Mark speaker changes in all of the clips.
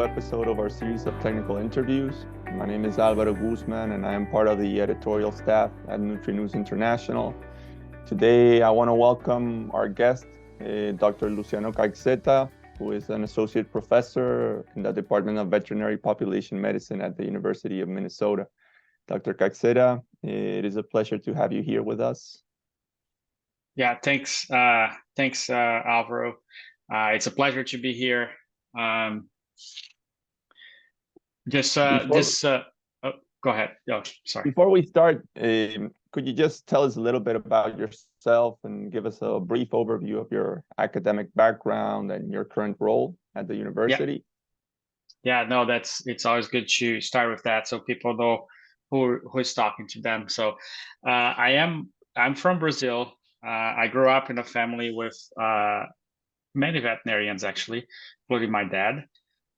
Speaker 1: new episode of our series of technical interviews. My name is Alvaro Guzman, and I am part of the editorial staff at NutriNews International. Today, I want to welcome our guest, Dr. Luciano Caixeta, who is an associate professor in the Department of Veterinary Population Medicine at the University of Minnesota. Dr. Caixeta, it is a pleasure to have you here with us.
Speaker 2: Yeah, thanks, Alvaro. It's a pleasure to be here. Oh, go ahead. Oh, sorry.
Speaker 1: Before we start, could you just tell us a little bit about yourself and give us a brief overview of your academic background and your current role at the university?
Speaker 2: Yeah, no, it's always good to start with that so people know who's talking to them. So I'm from Brazil. I grew up in a family with many veterinarians, actually, including my dad,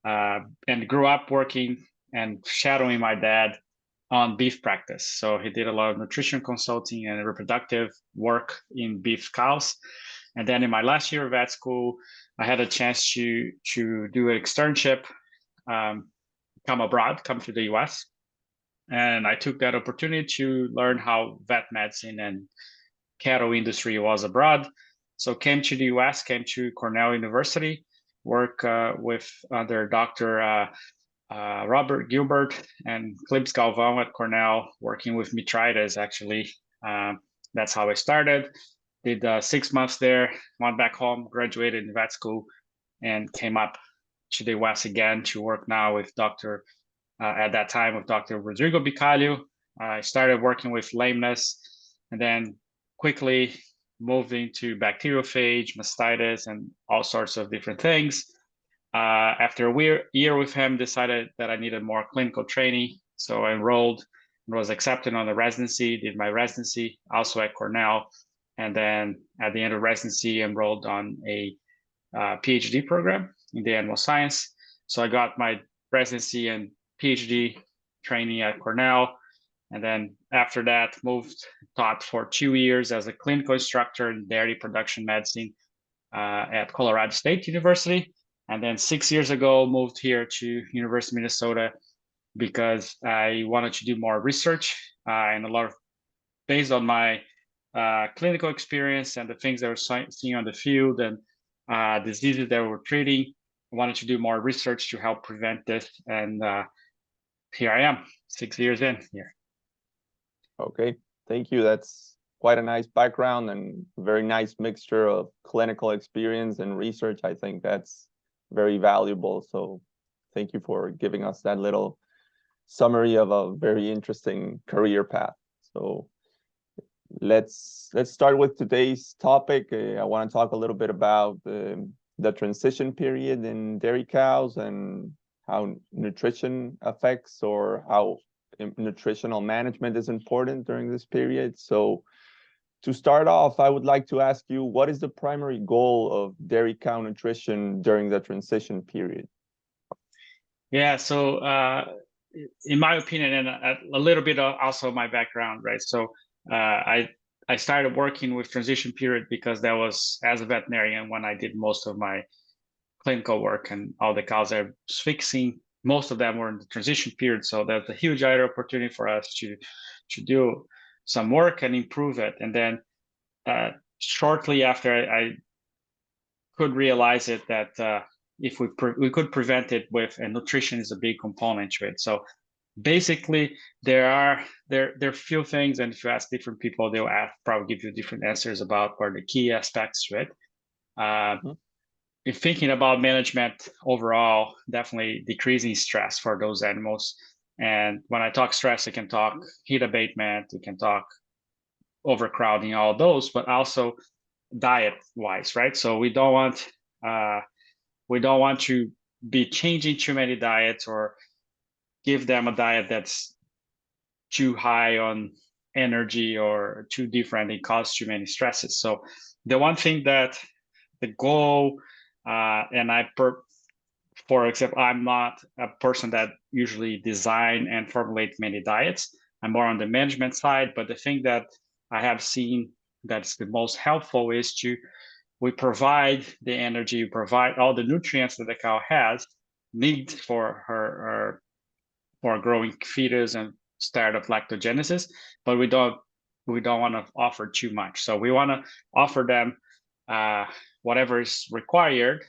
Speaker 2: and grew up working and shadowing my dad on beef practice. So he did a lot of nutrition consulting and reproductive work in beef cows. And then in my last year of vet school, I had a chance to do an externship, come to the US. And I took that opportunity to learn how vet medicine and cattle industry was abroad. So came to the US, came to Cornell University, work with under Dr. Robert Gilbert and Clips Galvão at Cornell, working with metritis, actually. That's how I started. Did 6 months there, went back home, graduated in vet school, and came up to the US again to work now with at that time with Dr. Rodrigo Bicalho. I started working with lameness and then quickly moved into bacteriophage, mastitis, and all sorts of different things. After a year with him, decided that I needed more clinical training. So I enrolled and was accepted on the residency, did my residency also at Cornell. And then at the end of residency, enrolled on a PhD program in the animal science. So I got my residency and PhD training at Cornell. And then after that, taught for 2 years as a clinical instructor in dairy production medicine at Colorado State University. And then 6 years ago, moved here to University of Minnesota because I wanted to do more research and a lot of, based on my clinical experience and the things that we're seeing on the field and diseases that we're treating. I wanted to do more research to help prevent this. And here I am, 6 years in here.
Speaker 1: Okay, thank you. That's quite a nice background and very nice mixture of clinical experience and research. I think that's very valuable. So thank you for giving us that little summary of a very interesting career path. So let's start with today's topic. I want to talk a little bit about the transition period in dairy cows and how nutrition affects or how nutritional management is important during this period. So to start off, I would like to ask you, what is the primary goal of dairy cow nutrition during the transition period?
Speaker 2: Yeah, so in my opinion, and a little bit of also my background, right? So I started working with transition period because that was, as a veterinarian, when I did most of my clinical work, and all the cows I was fixing, most of them were in the transition period. So that's a huge opportunity for us to do some work and improve it. And then shortly after, I could realize it that if we could prevent it with, and nutrition is a big component to it. So basically, there are few things, and if you ask different people, they'll probably give you different answers about what are the key aspects to it. In thinking about management overall, definitely decreasing stress for those animals. And when I talk stress, I can talk heat abatement, we can talk overcrowding, all those, but also diet-wise, right? So we don't want to be changing too many diets or give them a diet that's too high on energy or too different, it causes too many stresses. So the one thing that the goal, for example, I'm not a person that usually design and formulate many diets. I'm more on the management side, but the thing that I have seen that's the most helpful is we provide the energy, provide all the nutrients that the cow has, need for her for growing fetus and start of lactogenesis, but we don't want to offer too much. So we want to offer them whatever is required,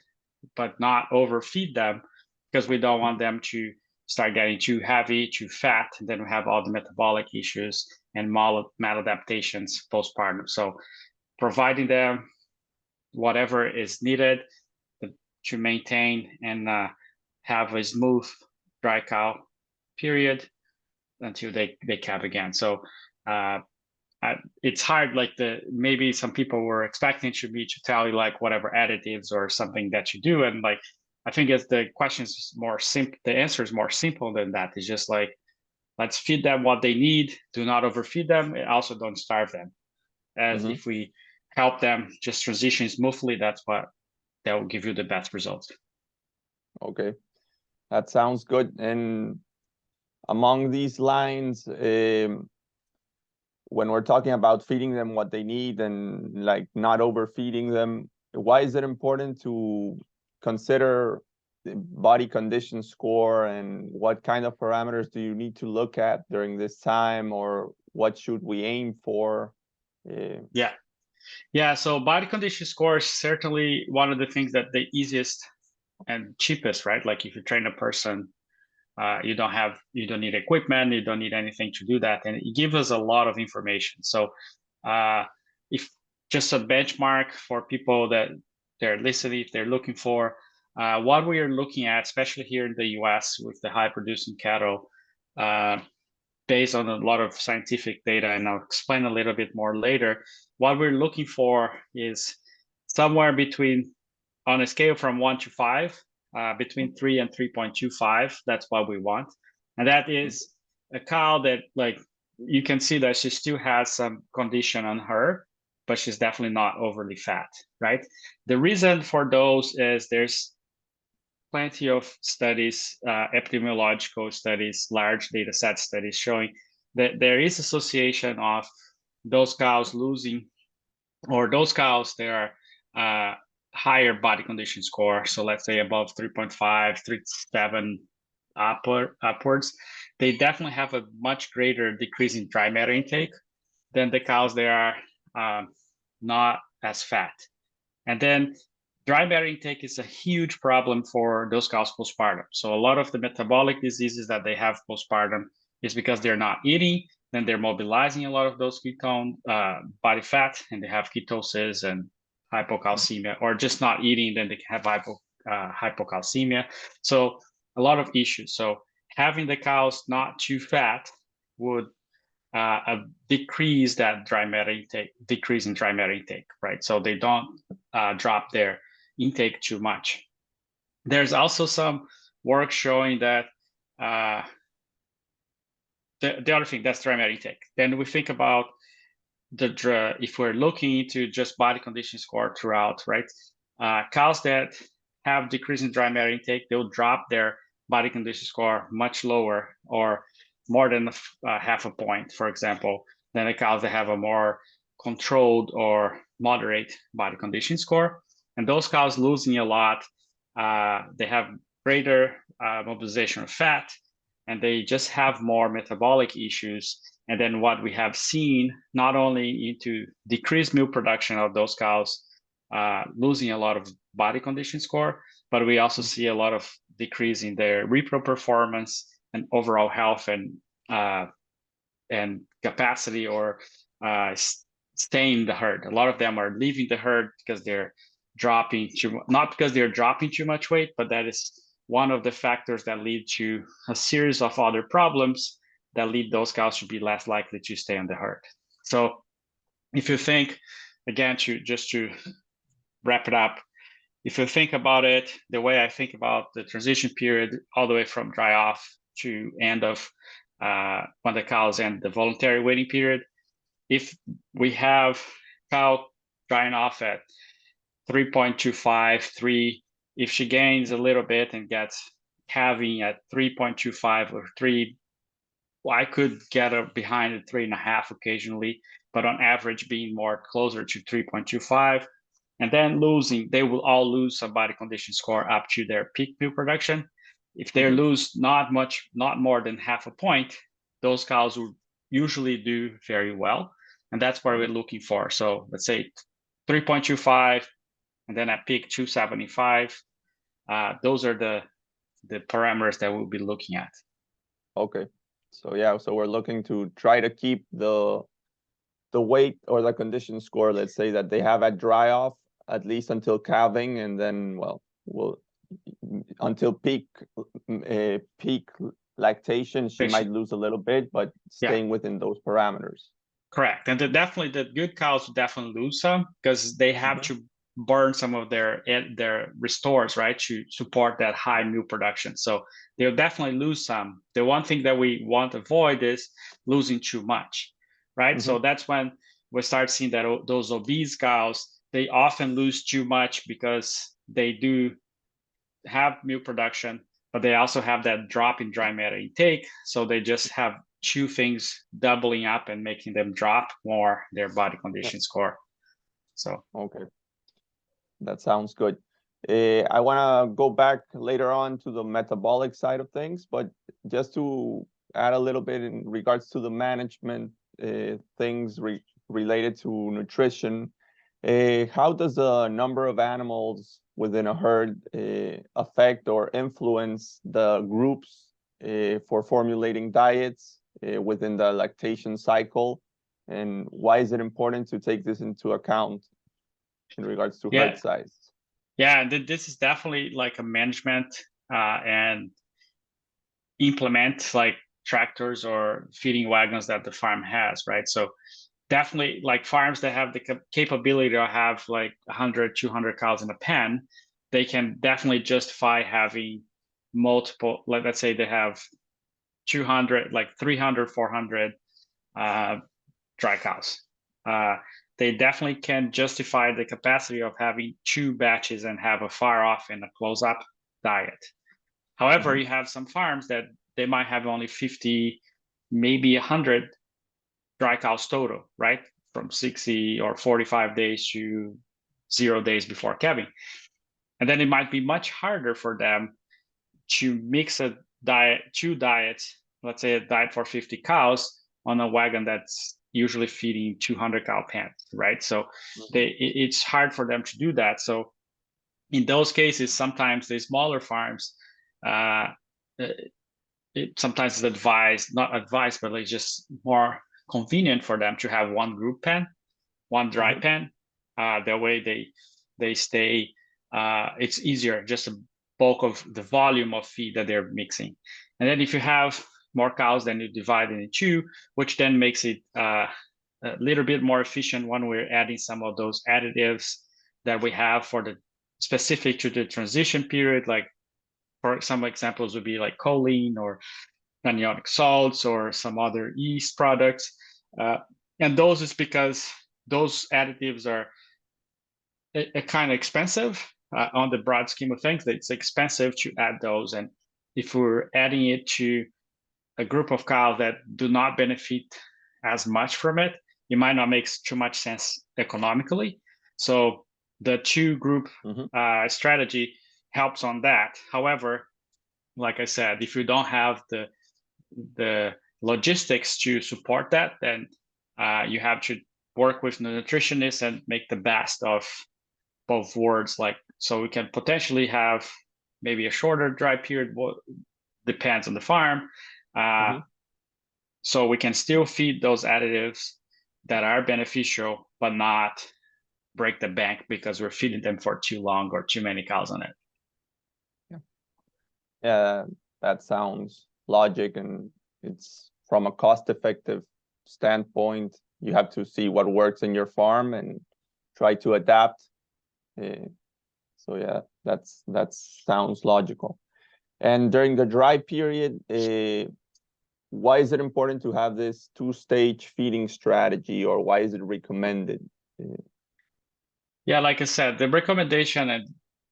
Speaker 2: but not overfeed them, because we don't want them to start getting too heavy, too fat, and then we have all the metabolic issues and maladaptations postpartum. So providing them whatever is needed to maintain and have a smooth dry cow period until they calve again. So it's hard, like maybe some people were expecting me to tell you like whatever additives or something that you do, and like I think it's the question is more simple. The answer is more simple than that. It's just like, let's feed them what they need. Do not overfeed them. And also don't starve them. As if we help them just transition smoothly, that will give you the best results.
Speaker 1: Okay, that sounds good. And among these lines, when we're talking about feeding them what they need and like not overfeeding them, why is it important to consider the body condition score, and what kind of parameters do you need to look at during this time, or what should we aim for?
Speaker 2: Yeah. So body condition score is certainly one of the things that the easiest and cheapest, right? Like if you train a person, you don't need equipment, you don't need anything to do that, and it gives us a lot of information. So if just a benchmark for people that they're listening, if they're looking for what we are looking at, especially here in the US with the high producing cattle, based on a lot of scientific data, and I'll explain a little bit more later, what we're looking for is somewhere between, on a scale from 1 to 5, between 3 and 3.25. That's what we want. And that is a cow that, like, you can see that she still has some condition on her, but she's definitely not overly fat, right? The reason for those is there's plenty of studies, epidemiological studies, large data set studies showing that there is association of those cows losing, or those cows that are higher body condition score, so let's say above 3.5, 3.7 upwards, they definitely have a much greater decrease in dry matter intake than the cows that are not as fat. And then dry matter intake is a huge problem for those cows postpartum. So a lot of the metabolic diseases that they have postpartum is because they're not eating, then they're mobilizing a lot of those ketone body fat, and they have ketosis and hypocalcemia, or just not eating, then they can have hypocalcemia. So a lot of issues. So having the cows not too fat would decrease that decrease in dry matter intake, right? So they don't drop their intake too much. There's also some work showing that the other thing, that's dry matter intake. Then we think about if we're looking into just body condition score throughout, right? Cows that have decreasing dry matter intake, they'll drop their body condition score much lower, or more than half a point, for example, than the cows that have a more controlled or moderate body condition score. And those cows losing a lot, they have greater mobilization of fat, and they just have more metabolic issues. And then what we have seen, not only into decreased milk production of those cows losing a lot of body condition score, but we also see a lot of decrease in their repro performance and overall health and capacity, or staying in the herd. A lot of them are leaving the herd because they're not because they're dropping too much weight, but that is one of the factors that lead to a series of other problems that lead those cows to be less likely to stay on the herd. So if you think, again, just to wrap it up, if you think about it, the way I think about the transition period, all the way from dry off to end of when the cows end the voluntary waiting period, if we have cow drying off at 3.25, 3, if she gains a little bit and gets calving at 3.25 or 3, well, I could get her behind at 3.5 occasionally, but on average being more closer to 3.25. And then they will all lose some body condition score up to their peak milk production. If they lose not more than half a point, those cows will usually do very well. And that's what we're looking for. So let's say 3.25, and then at peak 275. Those are the parameters that we'll be looking at.
Speaker 1: Okay. So yeah, so we're looking to try to keep the weight or the condition score, let's say, that they have at dry off, at least until calving, and then, well, we'll until peak lactation, she might lose a little bit, but staying within those parameters.
Speaker 2: Correct. And definitely the good cows will definitely lose some, because they have to burn some of their restores, right, to support that high milk production. So they'll definitely lose some. The one thing that we want to avoid is losing too much, right? So that's when we start seeing that those obese cows, they often lose too much because they do have milk production, but they also have that drop in dry matter intake. So they just have two things doubling up and making them drop more their body condition score. So
Speaker 1: okay, that sounds good. I want to go back later on to the metabolic side of things, but just to add a little bit in regards to the management things related to nutrition, how does the number of animals within a herd affect or influence the groups for formulating diets within the lactation cycle? And why is it important to take this into account in regards to herd size?
Speaker 2: Yeah, this is definitely like a management and implement like tractors or feeding wagons that the farm has, right? So definitely like farms that have the capability to have like 100, 200 cows in a pen, they can definitely justify having multiple, like let's say they have 200, like 300, 400 dry cows. They definitely can justify the capacity of having two batches and have a fire off and a close up diet. However, you have some farms that they might have only 50, maybe 100 dry cows total, right? From 60 or 45 days to 0 days before calving. And then it might be much harder for them to mix a diet, two diets, let's say a diet for 50 cows on a wagon that's usually feeding 200 cow pens, right? So it's hard for them to do that. So in those cases, sometimes the smaller farms, sometimes it's not advised, but it's just more convenient for them to have one group pen, one dry pen. That way they stay, it's easier, just a bulk of the volume of feed that they're mixing. And then if you have more cows, then you divide it in two, which then makes it a little bit more efficient when we're adding some of those additives that we have for the specific to the transition period. Like for some examples would be like choline or anionic salts or some other yeast products. And those is because those additives are kind of expensive on the broad scheme of things. It's expensive to add those. And if we're adding it to a group of cows that do not benefit as much from it, it might not make too much sense economically. So the two group strategy helps on that. However, like I said, if you don't have the logistics to support that, then you have to work with the nutritionist and make the best of both worlds. Like, so we can potentially have maybe a shorter dry period, depends on the farm. So we can still feed those additives that are beneficial, but not break the bank because we're feeding them for too long or too many cows on it.
Speaker 1: Yeah, that sounds logic, and it's from a cost-effective standpoint. You have to see what works in your farm and try to adapt. So yeah, that sounds logical. And during the dry period, why is it important to have this two-stage feeding strategy, or why is it recommended?
Speaker 2: Yeah, like I said, the recommendation,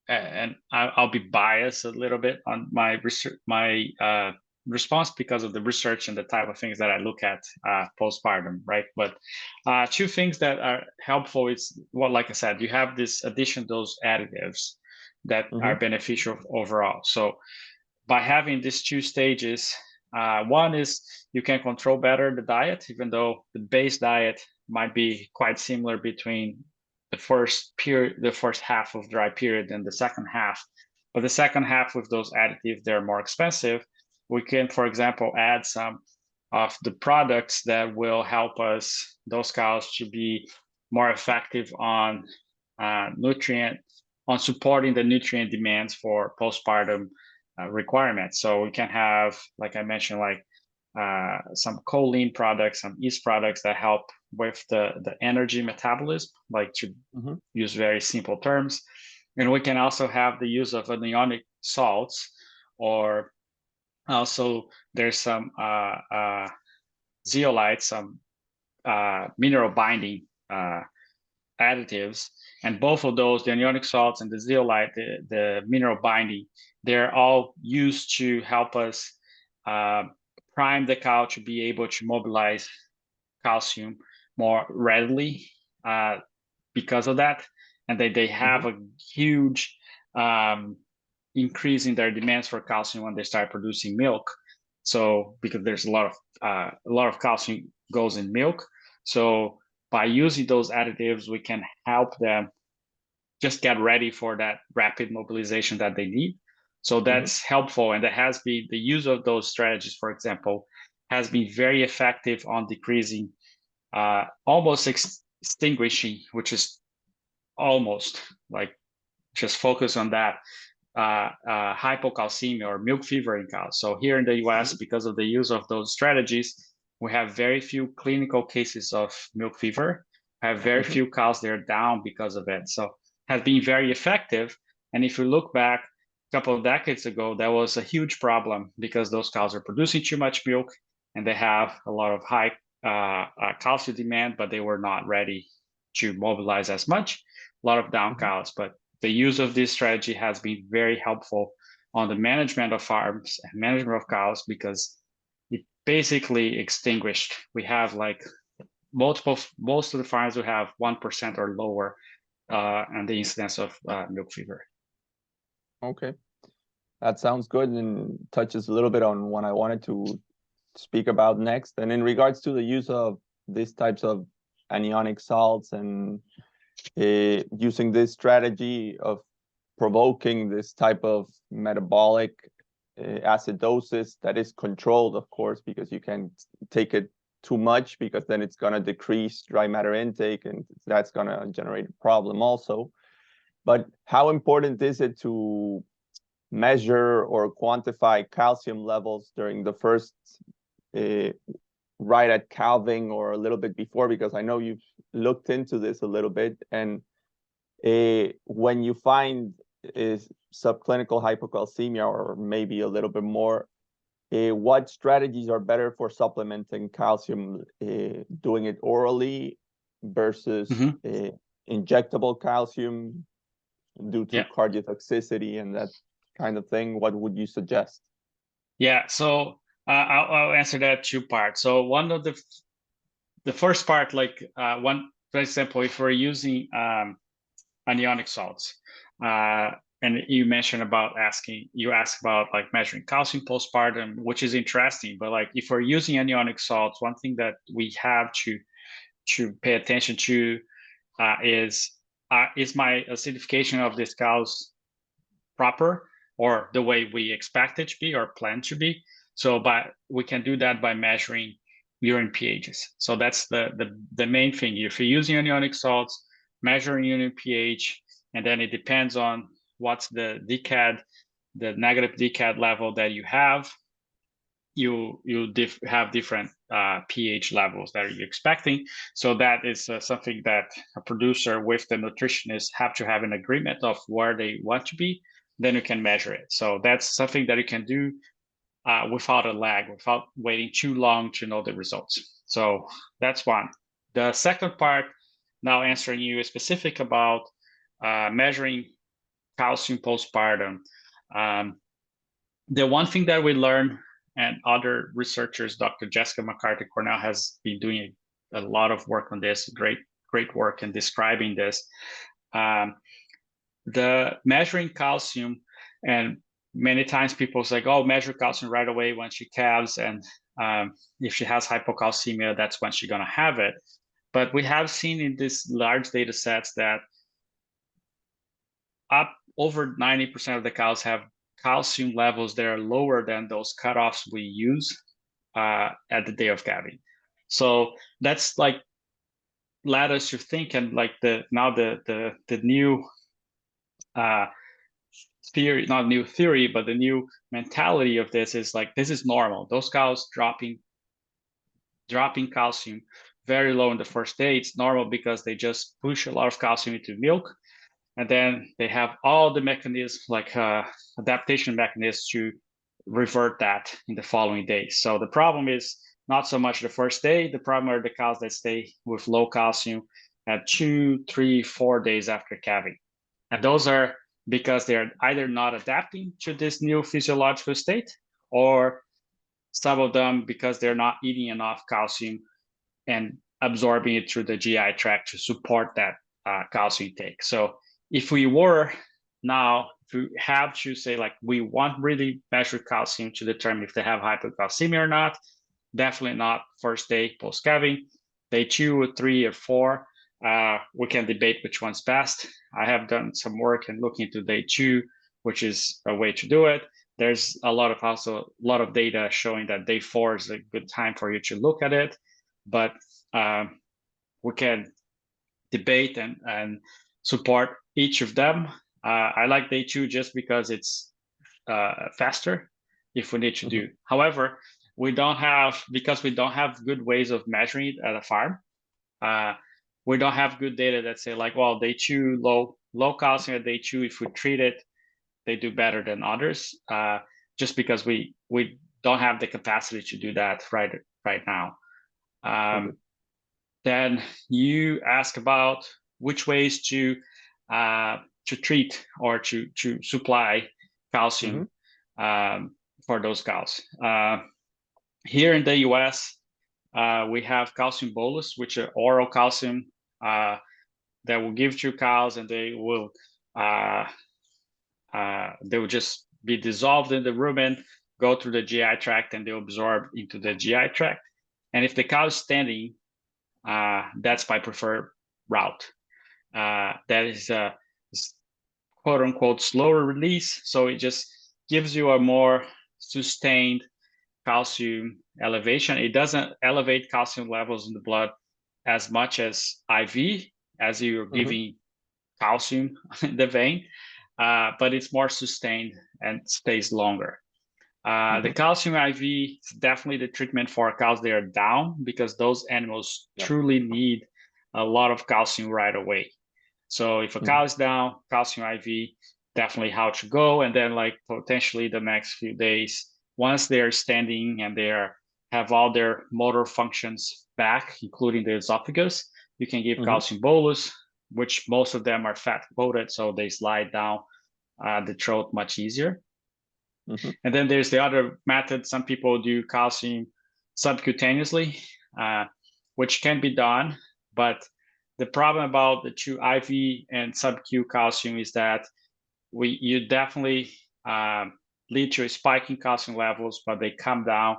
Speaker 2: and I'll be biased a little bit on my research, my response because of the research and the type of things that I look at postpartum, right? But two things that are helpful is, well, like I said, you have this addition, those additives that are beneficial overall. So by having these two stages, one is you can control better the diet, even though the base diet might be quite similar between the first period, the first half of dry period and the second half. But the second half with those additives, they're more expensive. We can, for example, add some of the products that will help us, those cows, to be more effective on supporting the nutrient demands for postpartum requirements. So we can have, like I mentioned, like some choline products, some yeast products that help with the energy metabolism, like to use very simple terms. And we can also have the use of anionic salts, or also there's some zeolites, some mineral binding additives. And both of those, the anionic salts and the zeolite, the mineral binding, they're all used to help us prime the cow to be able to mobilize calcium more readily because of that. And they have a huge increase in their demands for calcium when they start producing milk. So because there's a lot of calcium goes in milk. So by using those additives, we can help them just get ready for that rapid mobilization that they need. So that's helpful. And that has been, the use of those strategies, for example, has been very effective on decreasing, almost extinguishing, which is almost like just focus on that, hypocalcemia or milk fever in cows. So here in the US, because of the use of those strategies, we have very few clinical cases of milk fever. I have very few cows that are down because of it. So it has been very effective. And if you look back a couple of decades ago, that was a huge problem because those cows are producing too much milk and they have a lot of high calcium demand, but they were not ready to mobilize as much. A lot of down cows, but the use of this strategy has been very helpful on the management of farms and management of cows, because it basically extinguished. We have like most of the farms will have 1% or lower and the incidence of milk fever.
Speaker 1: Okay, that sounds good and touches a little bit on what I wanted to speak about next. And in regards to the use of these types of anionic salts and using this strategy of provoking this type of metabolic acidosis that is controlled, of course, because you can't take it too much, because then it's going to decrease dry matter intake and that's going to generate a problem also. But how important is it to measure or quantify calcium levels during the first right at calving or a little bit before? Because I know you've looked into this a little bit, and when you find subclinical hypocalcemia or maybe a little bit more, what strategies are better for supplementing calcium, doing it orally versus injectable calcium due to cardiotoxicity and that kind of thing? What would you suggest?
Speaker 2: Yeah, so I'll answer that two parts. So one of the first part, like one, for example, if we're using anionic salts, and you mentioned about you asked about like measuring calcium postpartum, which is interesting. But like if we're using anionic salts, one thing that we have to pay attention to is my acidification of these cows proper, or the way we expect it to be or plan to be? So we can do that by measuring urine pHs. So that's the main thing. If you're using anionic salts, measuring urine pH, and then it depends on what's the negative DCAD level that you have. You have different pH levels that you're expecting. So that is something that a producer with the nutritionist have to have an agreement of where they want to be. Then you can measure it. So that's something that you can do without a lag, without waiting too long to know the results. So that's one. The second part, now answering you specific about measuring calcium postpartum. The one thing that we learned, and other researchers, Dr. Jessica McCarthy Cornell has been doing a lot of work on this, great work in describing this. The measuring calcium, and many times people say, oh, measure calcium right away when she calves, and if she has hypocalcemia, that's when she's going to have it. But we have seen in these large data sets that up over 90% of the cows have calcium levels that are lower than those cutoffs we use at the day of calving. So that's like led us to think, and like the new theory, not new theory, but the new mentality of this is like, this is normal. Those cows dropping calcium very low in the first day, it's normal because they just push a lot of calcium into milk. And then they have all the mechanisms, like adaptation mechanisms, to revert that in the following days. So the problem is not so much the first day. The problem are the cows that stay with low calcium at 2, 3, 4 days after calving. And those are because they're either not adapting to this new physiological state, or some of them because they're not eating enough calcium and absorbing it through the GI tract to support that calcium intake. So if we have to say, like, we want really measure calcium to determine if they have hypocalcemia or not, definitely not first day post calving. Day 2 or 3 or 4, we can debate which one's best. I have done some work and looking into day 2, which is a way to do it. There's a lot of data showing that day 4 is a good time for you to look at it, but we can debate and support each of them. I like day 2 just because it's faster if we need to do. However, because we don't have good ways of measuring it at a farm. We don't have good data that say, like, well, day 2 low calcium at day 2, if we treat it, they do better than others. Just because we don't have the capacity to do that right now. Then you ask about which ways to treat or to supply calcium for those cows. Here in the US, we have calcium bolus, which are oral calcium that will give to cows, and they will just be dissolved in the rumen, go through the GI tract, and they'll absorb into the GI tract. And if the cow is standing, that's my preferred route. That is a quote unquote slower release. So it just gives you a more sustained calcium elevation. It doesn't elevate calcium levels in the blood as much as IV, as you're giving calcium in the vein, but it's more sustained and stays longer. The calcium IV is definitely the treatment for cows that are down, because those animals truly need a lot of calcium right away. So if a cow is down, calcium IV, definitely how to go. And then, like, potentially the next few days, once they're standing and have all their motor functions back, including the esophagus, you can give calcium bolus, which most of them are fat coated, so they slide down the throat much easier. And then there's the other method. Some people do calcium subcutaneously, which can be done, but the problem about the 2 IV and sub-Q calcium is that you definitely lead to a spike in calcium levels, but they come down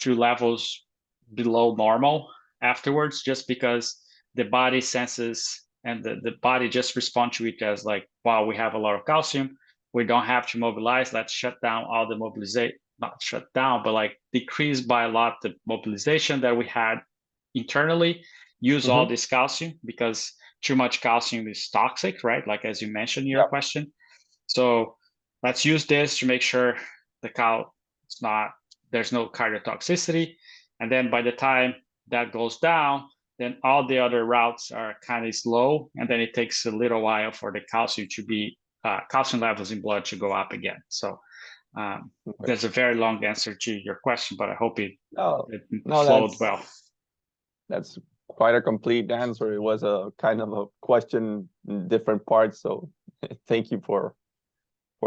Speaker 2: to levels below normal afterwards, just because the body senses and the body just responds to it as like, wow, we have a lot of calcium. We don't have to mobilize. Let's shut down all the mobilization, not shut down, but like decrease by a lot the mobilization that we had internally. Use all this calcium, because too much calcium is toxic, right? Like, as you mentioned in your question. So let's use this to make sure the cow there's no cardiotoxicity. And then by the time that goes down, then all the other routes are kind of slow. And then it takes a little while for the calcium calcium levels in blood to go up again. So there's a very long answer to your question, but I hope it flowed well.
Speaker 1: That's quite a complete answer. It was a kind of a question in different parts. So thank you for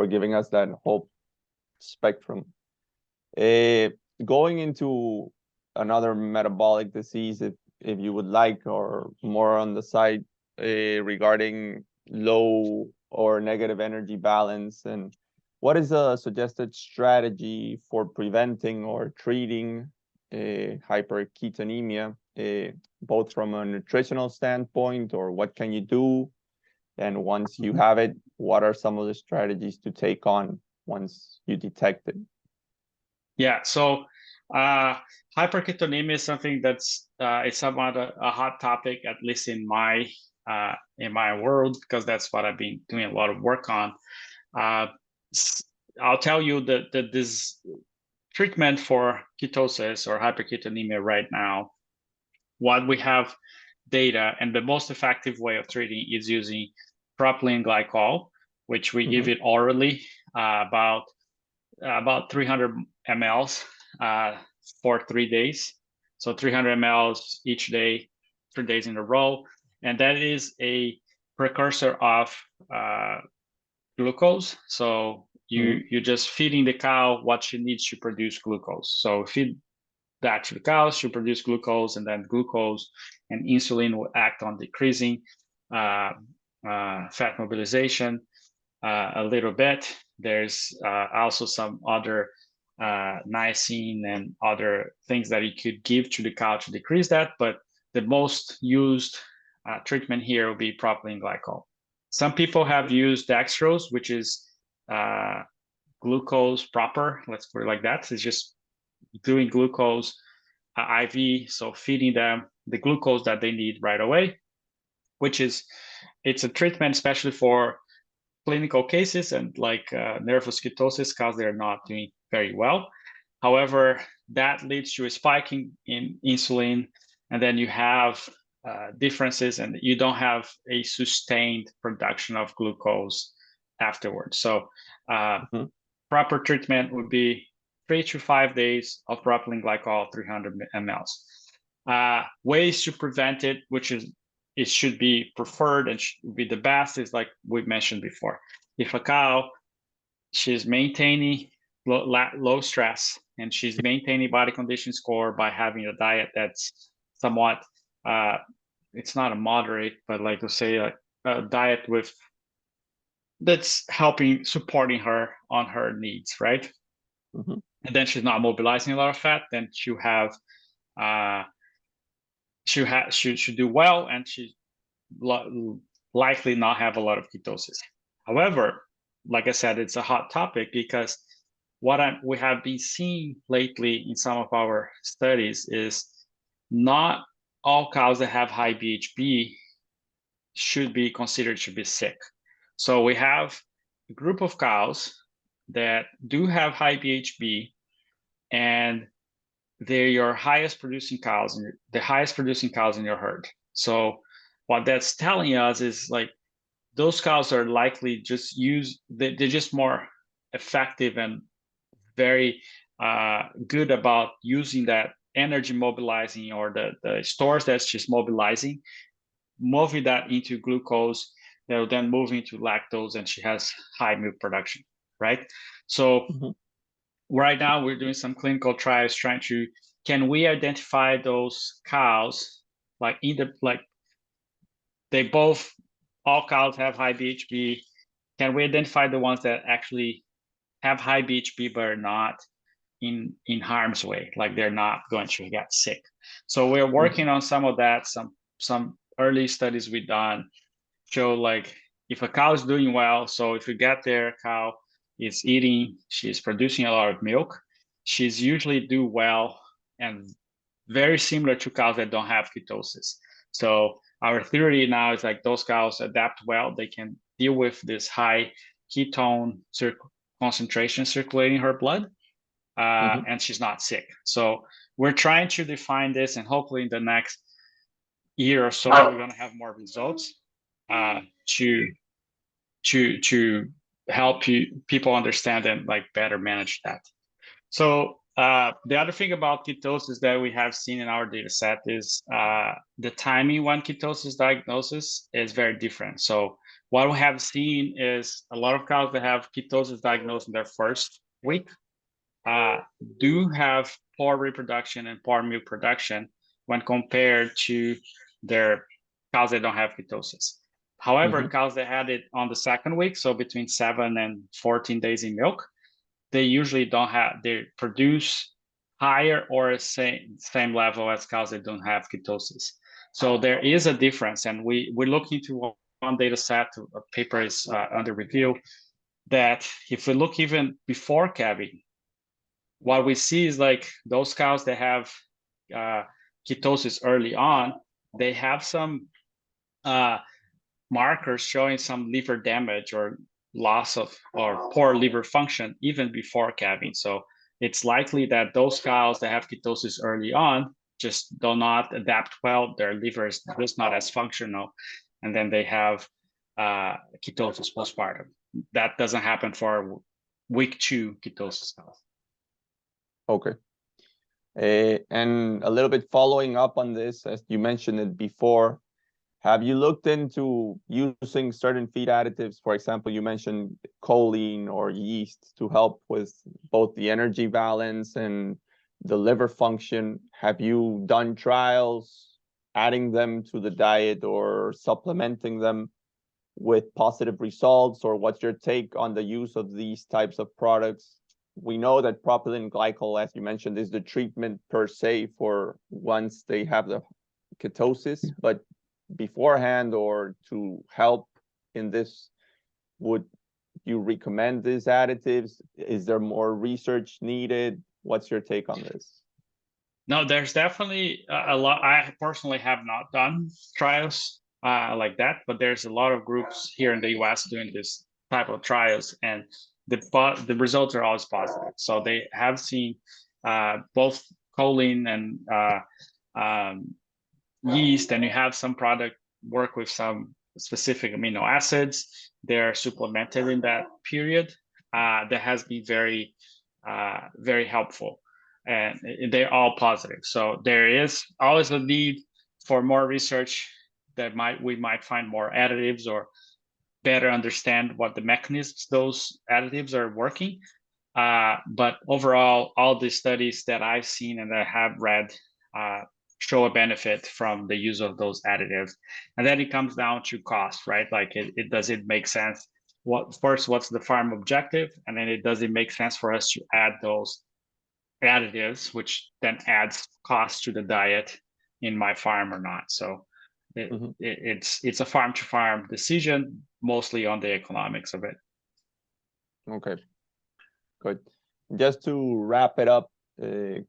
Speaker 1: giving us that whole spectrum. Going into another metabolic disease, if you would like, or more on the side regarding low or negative energy balance, and What is a suggested strategy for preventing or treating hyperketonemia, both from a nutritional standpoint, or what can you do? And once you have it, what are some of the strategies to take on once you detect it?
Speaker 2: Yeah, so hyperketonemia is something that's it's somewhat a hot topic, at least in my world, because that's what I've been doing a lot of work on. I'll tell you that this treatment for ketosis or hyperketonemia right now, what we have data, and the most effective way of treating is using propylene glycol, which we give it orally, about 300 mLs for 3 days. So 300 mLs each day, 3 days in a row. And that is a precursor of glucose. So you're just feeding the cow what she needs to produce glucose. So feed that to the cow, she produce glucose, and then glucose and insulin will act on decreasing fat mobilization a little bit. There's also some other niacin and other things that you could give to the cow to decrease that, but the most used treatment here will be propylene glycol. Some people have used dextrose, which is glucose proper, let's put it like that. It's just doing glucose IV, so feeding them the glucose that they need right away, which is, it's a treatment especially for clinical cases and like nervous ketosis, because they're not doing very well. However, that leads to a spike in insulin, and then you have differences, and you don't have a sustained production of glucose afterwards. So proper treatment would be 3 to 5 days of propylene glycol, 300 mLs. Ways to prevent it, which is, it should be preferred and should be the best, is like we mentioned before. If a cow, she's maintaining low stress and she's maintaining body condition score by having a diet that's somewhat, it's not a moderate, but like to say a diet with that's helping, supporting her on her needs, right? And then she's not mobilizing a lot of fat, then she'll have should do well, and she likely not have a lot of ketosis. However, like I said, it's a hot topic because what we have been seeing lately in some of our studies is not all cows that have high BHB should be considered to be sick. So we have a group of cows that do have high BHB, and they're your highest producing cows, and the highest producing cows in your herd. So what that's telling us is like those cows are likely just they're just more effective and very good about using that energy mobilizing, or the stores that's just mobilizing, moving that into glucose, that will then move into lactose, and she has high milk production, right? So right now we're doing some clinical trials trying to, can we identify those cows, like all cows have high BHB. Can we identify the ones that actually have high BHB but are not in harm's way, like they're not going to get sick? So we're working on some of that. Some early studies we've done show like if a cow is doing well, so if you get there, a cow is eating, she's producing a lot of milk, she's usually do well and very similar to cows that don't have ketosis. So our theory now is like those cows adapt well, they can deal with this high ketone concentration circulating her blood, and she's not sick. So we're trying to define this, and hopefully in the next year or so we're going to have more results to help people understand and like better manage that. So the other thing about ketosis that we have seen in our data set is the timing when ketosis diagnosis is very different. So what we have seen is a lot of cows that have ketosis diagnosed in their first week do have poor reproduction and poor milk production when compared to their cows that don't have ketosis. However,
Speaker 1: Mm-hmm.
Speaker 2: cows that had it on the second week, so between 7 and 14 days in milk, they usually don't have, they produce higher or same level as cows that don't have ketosis. So there is a difference, and we look into one data set, a paper is under review, that if we look even before calving, what we see is like those cows that have ketosis early on, they have some markers showing some liver damage or loss of or poor liver function even before calving. So it's likely that those cows that have ketosis early on just do not adapt well. Their liver is just not as functional, and then they have ketosis postpartum. That doesn't happen for week 2 ketosis cows.
Speaker 1: Okay. And a little bit following up on this, as you mentioned it before, have you looked into using certain feed additives? For example, you mentioned choline or yeast to help with both the energy balance and the liver function. Have you done trials adding them to the diet or supplementing them with positive results? Or what's your take on the use of these types of products? We know that propylene glycol, as you mentioned, is the treatment per se for once they have the ketosis, but beforehand or to help in this, would you recommend these additives? Is there more research needed? What's your take on this?
Speaker 2: No, there's definitely a lot. I personally have not done trials like that, but there's a lot of groups here in the US doing this type of trials, and the results are always positive. So they have seen both choline and yeast, and you have some product work with some specific amino acids. They're supplemented in that period. That has been very, very helpful, and they're all positive. So there is always a need for more research that we might find more additives or better understand what the mechanisms those additives are working. But overall, all the studies that I've seen and that I have read show a benefit from the use of those additives. And then it comes down to cost, right? Like it does it make sense? What's the farm objective? And then does it make sense for us to add those additives, which then adds cost to the diet in my farm or not? So it's a farm to farm decision, mostly on the economics of it.
Speaker 1: Okay, good. Just to wrap it up,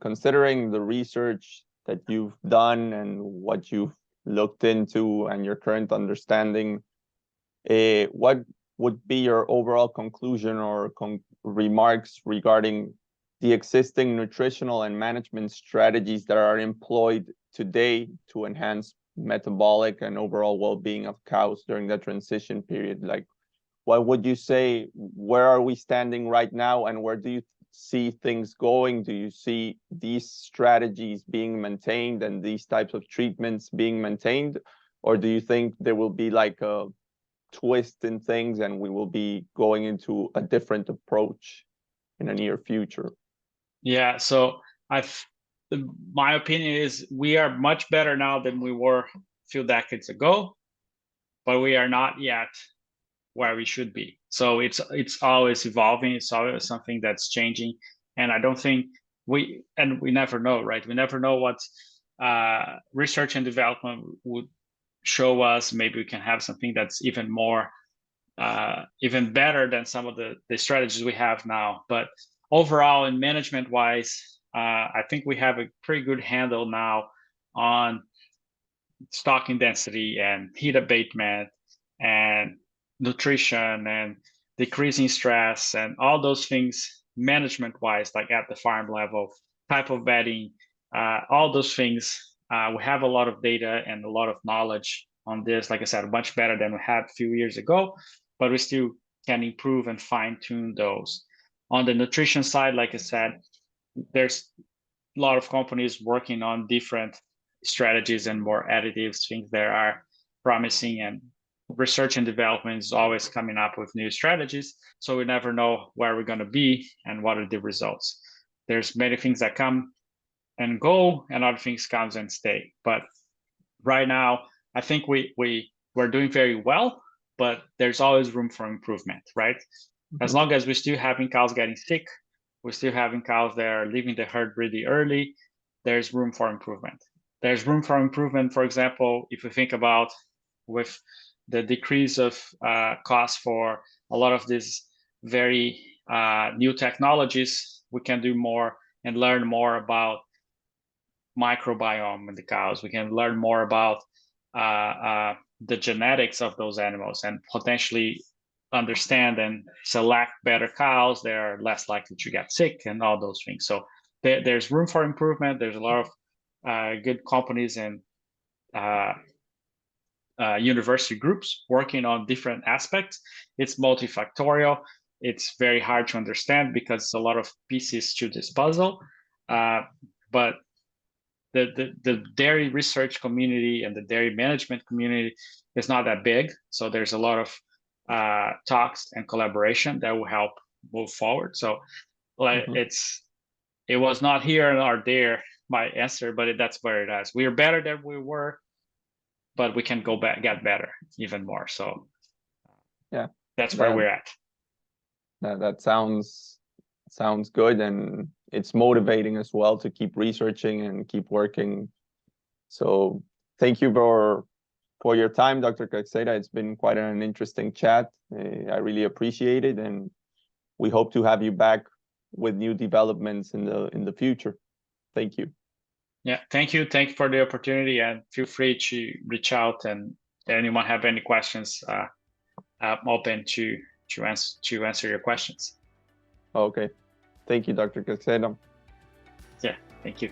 Speaker 1: considering the research that you've done and what you've looked into and your current understanding, what would be your overall conclusion or remarks regarding the existing nutritional and management strategies that are employed today to enhance metabolic and overall well-being of cows during the transition period? Like, what would you say, where are we standing right now, and where do you see things going? Do you see these strategies being maintained and these types of treatments being maintained? Or do you think there will be like a twist in things and we will be going into a different approach in the near future?
Speaker 2: Yeah, so my opinion is we are much better now than we were a few decades ago, but we are not yet where we should be. So it's always evolving. It's always something that's changing, and I don't think we never know, right? We never know what research and development would show us. Maybe we can have something that's even more, even better than some of the strategies we have now. But overall, in management wise, I think we have a pretty good handle now on stocking density and heat abatement and nutrition and decreasing stress and all those things management wise, like at the farm level, type of bedding, all those things. We have a lot of data and a lot of knowledge on this. Like I said, much better than we had a few years ago, but we still can improve and fine tune those. On the nutrition side, like I said, there's a lot of companies working on different strategies and more additives, things that are promising, and research and development is always coming up with new strategies. So we never know where we're going to be and what are the results. There's many things that come and go, and other things comes and stay. But right now, I think we're doing very well. but there's always room for improvement, right? As long as we're still having cows getting sick, we're still having cows that are leaving the herd really early, there's room for improvement. There's room for improvement, for example, if you think about with the decrease of cost for a lot of these very new technologies, we can do more and learn more about microbiome in the cows. We can learn more about the genetics of those animals and potentially understand and select better cows that are less likely to get sick and all those things. So there's room for improvement. There's a lot of good companies and university groups working on different aspects. It's multifactorial. It's very hard to understand because it's a lot of pieces to this puzzle. But the dairy research community and the dairy management community is not that big. So there's a lot of talks and collaboration that will help move forward. So like it was not here or there, my answer, but that's where it is. We are better than we were, but we can go back, get better even more. So
Speaker 1: yeah,
Speaker 2: that's where we're at.
Speaker 1: That sounds good, and it's motivating as well to keep researching and keep working. So thank you for your time, Dr. Caixeta. It's been quite an interesting chat. I really appreciate it, and we hope to have you back with new developments in the future. Thank you.
Speaker 2: Yeah, thank you. Thank you for the opportunity, and feel free to reach out. And if anyone have any questions, I'm open to answer your questions.
Speaker 1: Okay. Thank you, Dr. Caixeta.
Speaker 2: Yeah, thank you.